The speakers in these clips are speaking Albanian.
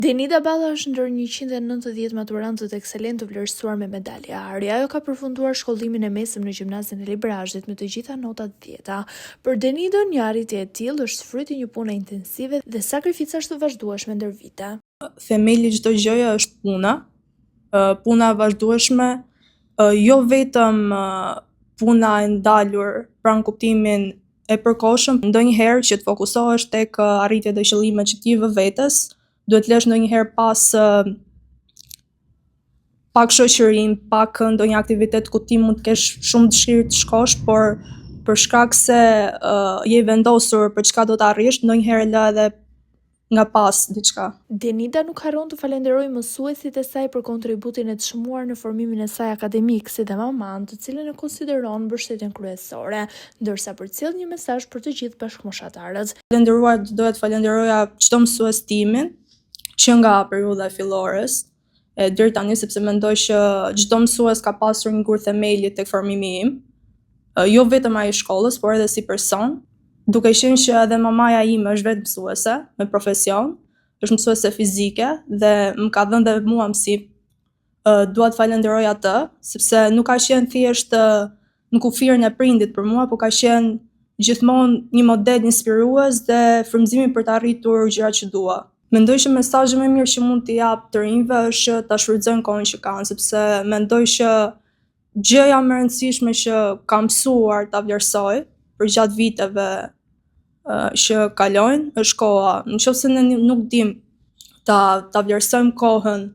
Denida Balla është ndër 190 maturantët ekselent të vlerësuar me medalje ari. Ajo ka përfunduar shkollimin e mesëm në gjimnazin e Librazhit me të gjitha notat 10. Për Denidën, një arritje e tillë është fryti një pune intensive dhe sakrificash të vazhdueshme ndër vite. Themeli i çdo gjëje është puna. Puna e vazhdueshme, jo vetëm puna e ndalur pranë kuptimin e përkohshëm, ndonjëherë që të fokusohesh tek arritjet e qëllimeve që ti vë vetes, duhet lësh ndonjëherë pas pak shoqërim, pak ndonjë aktivitet ku ti mund të kesh shumë dëshirë të shkosh, por për shkak se je vendosur për çka do të arrish, ndonjëherë lë edhe nga pas diçka. Denida nuk harron të falenderojë mësuesit e saj për kontributin e çmuar në formimin e saj akademik, si dhe maman, të cilën e konsideron mbështetjen kryesore, ndërsa përcjell një mesazh për të gjithë bashkëmoshatarët. Doja të falenderoja çdo mësues timin, që nga periudha e fillores deri tani, sepse mendoj që çdo mësues ka pasur një gur themeli tek formimi im, jo vetëm ai i shkollës, por edhe si person. Duke qenë që edhe mamaja ime është vetë mësuese me profesion, është mësuese fizike dhe më ka dhënë dhe mua mësim. Dua të falenderoj atë, sepse nuk ka qenë thjesht në kufirën e prindit për mua, por ka qenë gjithmonë një model inspirues dhe frymëzimi për të arritur gjërat që dua. Mendoj që mesazhi më i mirë që mund t'i jap të rinjve është që ta shfrytëzojnë kohën që kanë, sepse mendoj që gjëja më e rëndësishme që kam mësuar ta vlerësoj përgjatë viteve që kalojnë është koha. Nëse ne nuk dim ta vlerësojmë kohën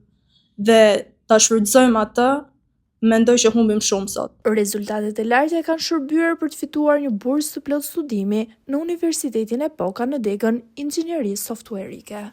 dhe ta shfrytëzojmë atë, mendoj që humbim shumë sot. Rezultatet e larta kanë shërbyer për të fituar një bursë të plot studimi në Universitetin Epoka në degën inxhinierisë softwarike.